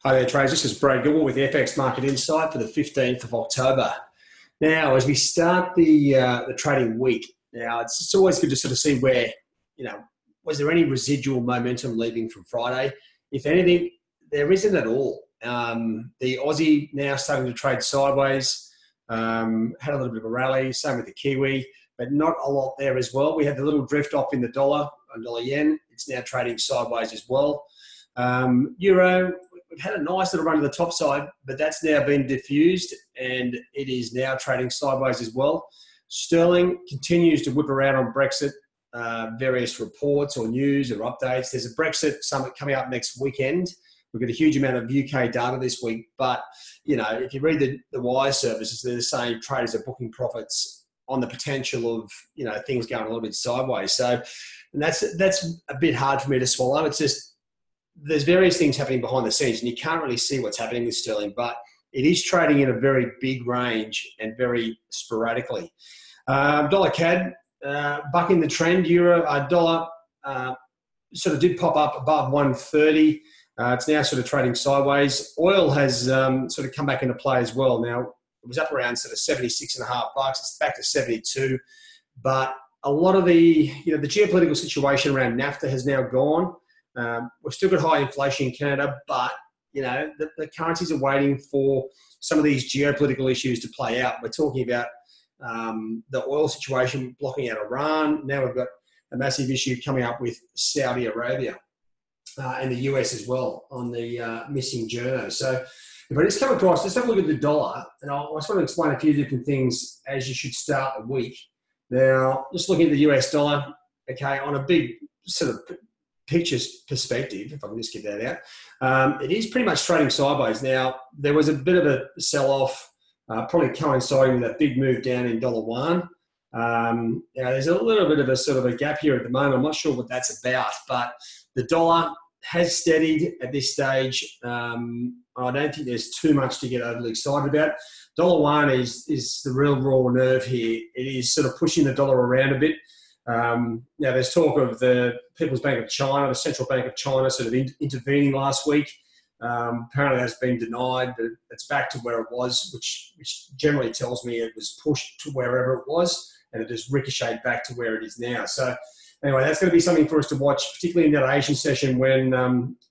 Hi there, traders. This is Brad Goodwin with the FX Market Insight for the 15th of October. Now, as we start the trading week, now it's always good to sort of see where, was there any residual momentum leaving from Friday? If anything, there isn't at all. The Aussie now starting to trade sideways, had a little bit of a rally, same with the Kiwi, but not a lot there as well. We had the little drift off in the dollar yen. It's now trading sideways as well. Euro, we've had a nice little run to the top side, but that's now been diffused and it is now trading sideways as well. Sterling continues to whip around on Brexit, various reports or news or updates. There's a Brexit summit coming up next weekend. We've got a huge amount of UK data this week, but if you read the wire services, they're saying traders are booking profits on the potential of things going a little bit sideways. So, and that's a bit hard for me to swallow. It's just there's various things happening behind the scenes, and you can't really see what's happening with sterling, but it is trading in a very big range and very sporadically. Dollar CAD bucking the trend. Euro dollar sort of did pop up above 130. It's now sort of trading sideways. Oil has sort of come back into play as well. Now it was up around sort of $76.5. It's back to 72, but a lot of the the geopolitical situation around NAFTA has now gone. We've still got high inflation in Canada, but the currencies are waiting for some of these geopolitical issues to play out. We're talking about the oil situation blocking out Iran. Now we've got a massive issue coming up with Saudi Arabia and the US as well on the missing journo. So if I just come across, let's have a look at the dollar, and I just want to explain a few different things as you should start the week. Now, just looking at the US dollar, okay, on a big sort of pictures perspective, if I can just get that out, it is pretty much trading sideways. Now, there was a bit of a sell-off, probably coinciding with that big move down in dollar one. There's a little bit of a sort of a gap here at the moment. I'm not sure what that's about, but the dollar has steadied at this stage. I don't think there's too much to get overly excited about. Dollar one is the real raw nerve here. It is sort of pushing the dollar around a bit. There's talk of the People's Bank of China, the Central Bank of China, sort of intervening last week. Apparently that's been denied, but it's back to where it was, which generally tells me it was pushed to wherever it was, and it just ricocheted back to where it is now. So anyway, that's going to be something for us to watch, particularly in that Asian session when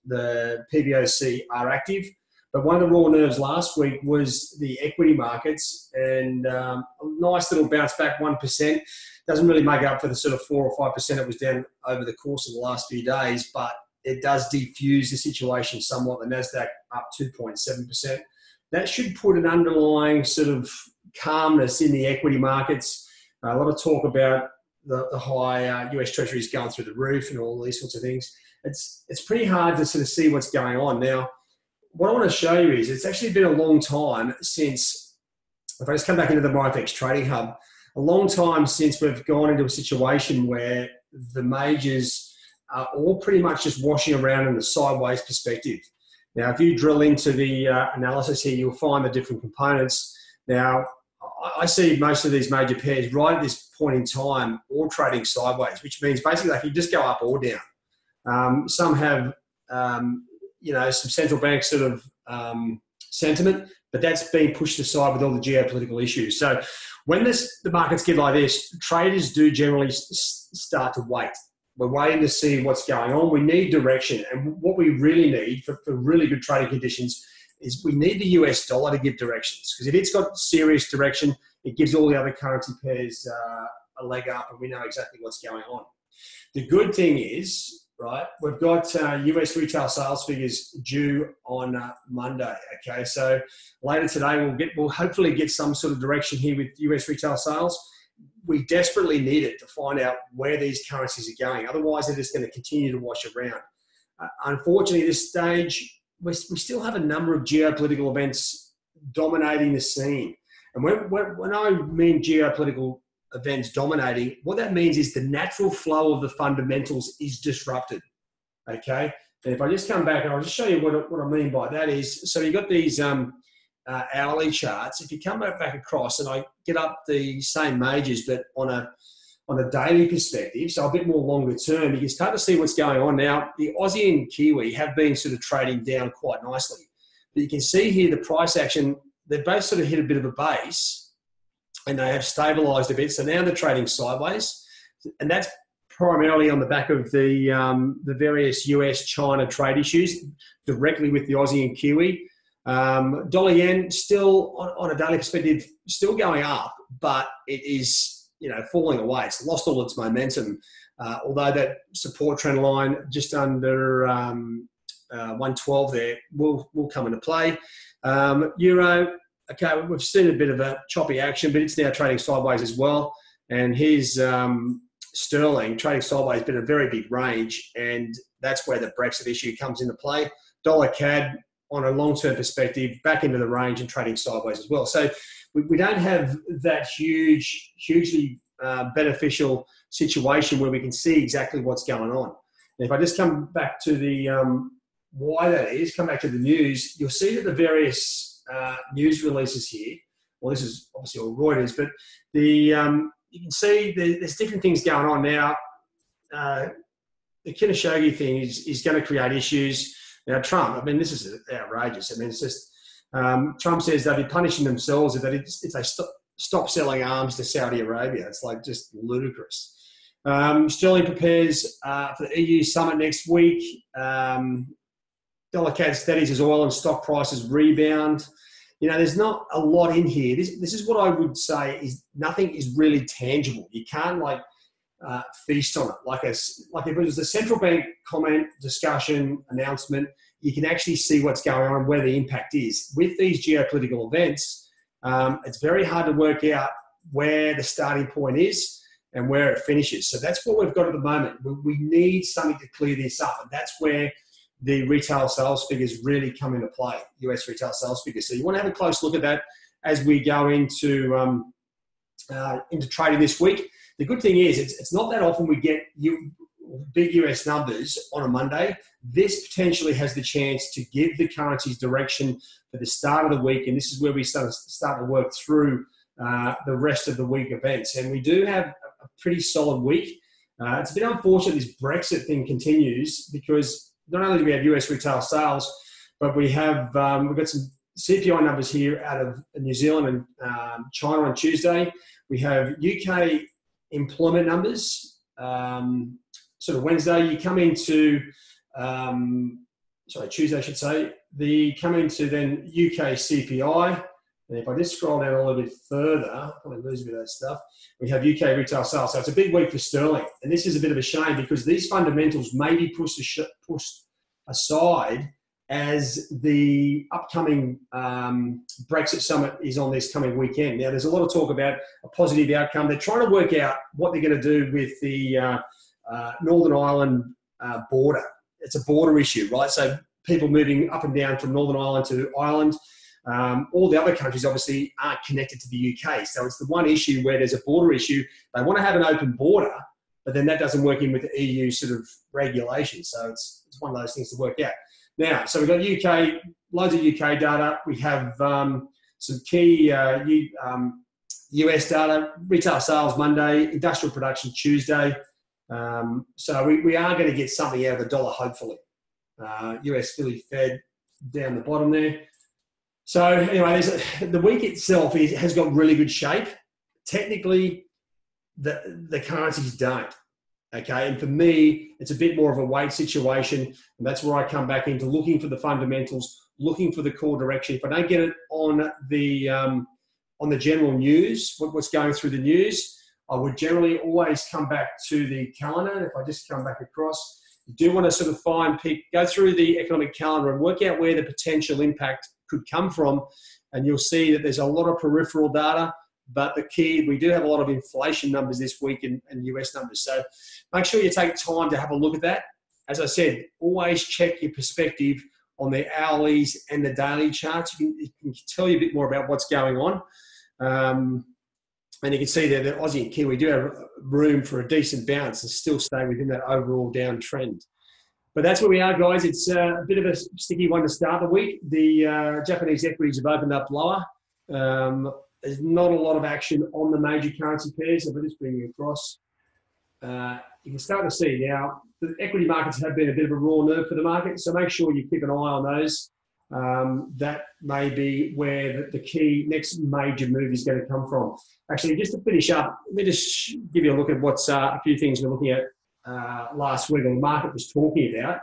the PBOC are active. But one of the raw nerves last week was the equity markets, and a nice little bounce back, 1%. Doesn't really make up for the sort of 4 or 5% it was down over the course of the last few days, but it does defuse the situation somewhat. The Nasdaq up 2.7%. That should put an underlying sort of calmness in the equity markets. A lot of talk about the high US Treasuries going through the roof and all these sorts of things. It's pretty hard to sort of see what's going on. Now, what I want to show you is it's actually been a long time since, if I just come back into the MyFX Trading Hub, a long time since we've gone into a situation where the majors are all pretty much just washing around in the sideways perspective. Now, if you drill into the analysis here, you'll find the different components. Now, I see most of these major pairs right at this point in time all trading sideways, which means basically they can just go up or down. Some have, some central bank sort of sentiment, but that's being pushed aside with all the geopolitical issues. So when the markets get like this, traders do generally start to wait. We're waiting to see what's going on. We need direction. And what we really need for really good trading conditions is we need the US dollar to give directions. Because if it's got serious direction, it gives all the other currency pairs a leg up, and we know exactly what's going on. The good thing is, right, we've got US retail sales figures due on Monday, okay? So later today, we'll hopefully get some sort of direction here with US retail sales. We desperately need it to find out where these currencies are going. Otherwise, they're just going to continue to wash around. Unfortunately, at this stage, we still have a number of geopolitical events dominating the scene. And when I mean geopolitical events dominating, what that means is the natural flow of the fundamentals is disrupted, okay? And if I just come back and I'll just show you what I mean by that is, so you've got these hourly charts. If you come back across and I get up the same majors, but on a daily perspective, so a bit more longer term, you can start to see what's going on. Now, the Aussie and Kiwi have been sort of trading down quite nicely. But you can see here the price action, they've both sort of hit a bit of a base and they have stabilized a bit. So now they're trading sideways. And that's primarily on the back of the various US-China trade issues directly with the Aussie and Kiwi. Dollar yen still, on a daily perspective, still going up, but it is, falling away. It's lost all its momentum. Although that support trend line just under 112 there will come into play. Euro, okay, we've seen a bit of a choppy action, but it's now trading sideways as well. And here's sterling trading sideways, but a very big range, and that's where the Brexit issue comes into play. Dollar CAD on a long-term perspective back into the range and trading sideways as well. So we don't have that hugely beneficial situation where we can see exactly what's going on. And if I just come back to the why that is, come back to the news, you'll see that the various news releases here, well, this is obviously all Reuters, but you can see there's different things going on now. The Khashoggi thing is going to create issues. Now, Trump, I mean, this is outrageous. I mean, it's just, Trump says they'll be punishing themselves if they stop selling arms to Saudi Arabia. It's like just ludicrous. Sterling prepares for the EU summit next week. Dollar CAD steadies as oil and stock prices rebound. There's not a lot in here. This is what I would say is nothing is really tangible. You can't feast on it. Like if it was a central bank comment, discussion, announcement, you can actually see what's going on and where the impact is. With these geopolitical events, it's very hard to work out where the starting point is and where it finishes. So that's what we've got at the moment. We need something to clear this up, and that's where the retail sales figures really come into play, US retail sales figures. So you want to have a close look at that as we go into trading this week. The good thing is it's not that often we get big US numbers on a Monday. This potentially has the chance to give the currencies direction for the start of the week, and this is where we start to work through the rest of the week events. And we do have a pretty solid week. It's a bit unfortunate this Brexit thing continues because not only do we have US retail sales, but we've got some CPI numbers here out of New Zealand and China on Tuesday. We have UK employment numbers. Sort of Wednesday, you come into, Tuesday I should say, come into then UK CPI. And if I just scroll down a little bit further, I'll probably lose a bit of that stuff. We have UK retail sales. So it's a big week for sterling. And this is a bit of a shame because these fundamentals may be pushed aside as the upcoming Brexit summit is on this coming weekend. Now, there's a lot of talk about a positive outcome. They're trying to work out what they're going to do with the Northern Ireland border. It's a border issue, right? So people moving up and down from Northern Ireland to Ireland. All the other countries obviously aren't connected to the UK. So it's the one issue where there's a border issue. They want to have an open border, but then that doesn't work in with the EU sort of regulations. So it's one of those things to work out. Now, so we've got UK, loads of UK data. We have some key US data, retail sales Monday, industrial production Tuesday. So we are going to get something out of the dollar, hopefully. US Philly Fed down the bottom there. So anyway, the week itself has got really good shape. Technically, the currencies don't. Okay, and for me, it's a bit more of a wait situation, and that's where I come back into looking for the fundamentals, looking for the core direction. If I don't get it on the general news, what's going through the news, I would generally always come back to the calendar. If I just come back across, you do want to sort of go through the economic calendar and work out where the potential impact could come from, and you'll see that there's a lot of peripheral data. But the key, we do have a lot of inflation numbers this week and US numbers. So make sure you take time to have a look at that. As I said, always check your perspective on the hourlies and the daily charts. It can tell you a bit more about what's going on. And you can see there that Aussie and Kiwi do have room for a decent bounce and still stay within that overall downtrend. But that's where we are, guys. It's a bit of a sticky one to start the week. The Japanese equities have opened up lower. There's not a lot of action on the major currency pairs. So we're just bringing it across. You can start to see now the equity markets have been a bit of a raw nerve for the market. So make sure you keep an eye on those. that may be where the key next major move is going to come from. Actually, just to finish up, let me just give you a look at what's a few things we're looking at last week, or the market was talking about.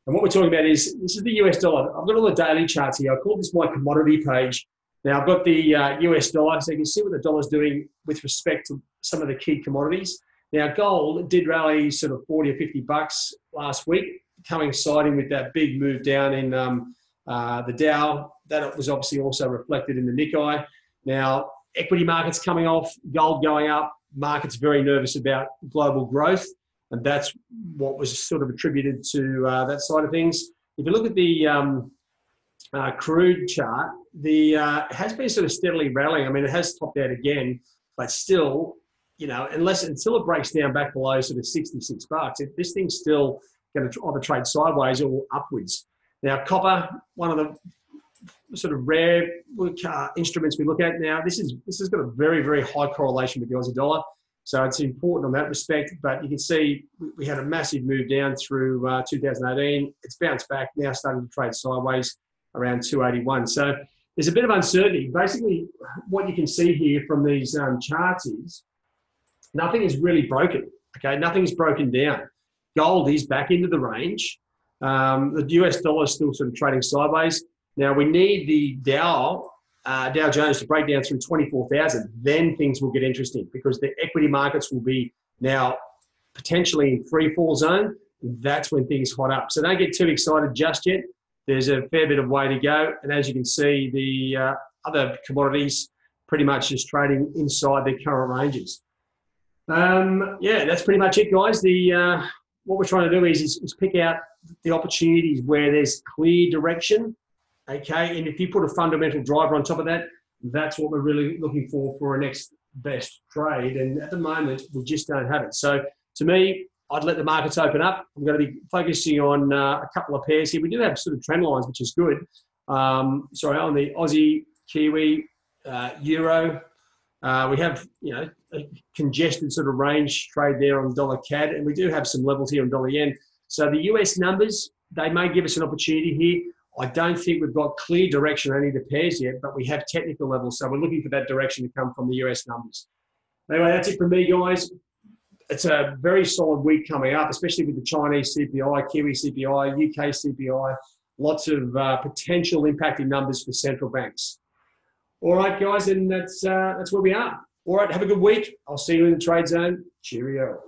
And what we're talking about is, this is the US dollar. I've got all the daily charts here. I call this my commodity page. Now, I've got the US dollar, so you can see what the dollar's doing with respect to some of the key commodities. Now, gold did rally sort of 40 or 50 bucks last week, coinciding with that big move down in the Dow. That was obviously also reflected in the Nikkei. Now, equity markets coming off, gold going up, markets very nervous about global growth, and that's what was sort of attributed to that side of things. If you look at the crude chart, it has been sort of steadily rallying. I mean, it has topped out again, but still, you know, until it breaks down back below sort of 66 bucks, this thing's still going to either trade sideways or upwards. Now, copper, one of the sort of rare instruments we look at now. This has got a very, very high correlation with the Aussie dollar, so it's important on that respect. But you can see we had a massive move down through 2018. It's bounced back now, starting to trade sideways around 281. So there's a bit of uncertainty. Basically, what you can see here from these charts is nothing is really broken. Okay, nothing is broken down. Gold is back into the range. The US dollar is still sort of trading sideways. Now, we need the Dow Jones to break down through 24,000. Then things will get interesting, because the equity markets will be now potentially in free fall zone. That's when things hot up. So don't get too excited just yet. There's a fair bit of way to go. And as you can see, the other commodities pretty much just trading inside their current ranges. Yeah, that's pretty much it, guys. What we're trying to do is pick out the opportunities where there's clear direction, okay? And if you put a fundamental driver on top of that, that's what we're really looking for a next best trade. And at the moment, we just don't have it. So to me, I'd let the markets open up. I'm going to be focusing on a couple of pairs here. We do have sort of trend lines, which is good. Sorry, on the Aussie, Kiwi, Euro. We have, you know, a congested sort of range trade there on dollar CAD, and we do have some levels here on dollar yen. So the US numbers, they may give us an opportunity here. I don't think we've got clear direction on any of the pairs yet, but we have technical levels, so we're looking for that direction to come from the US numbers. Anyway, that's it from me, guys. It's a very solid week coming up, especially with the Chinese CPI, Kiwi CPI, UK CPI, lots of potential impacting numbers for central banks. All right, guys, and that's where we are. All right, have a good week. I'll see you in the trade zone. Cheerio.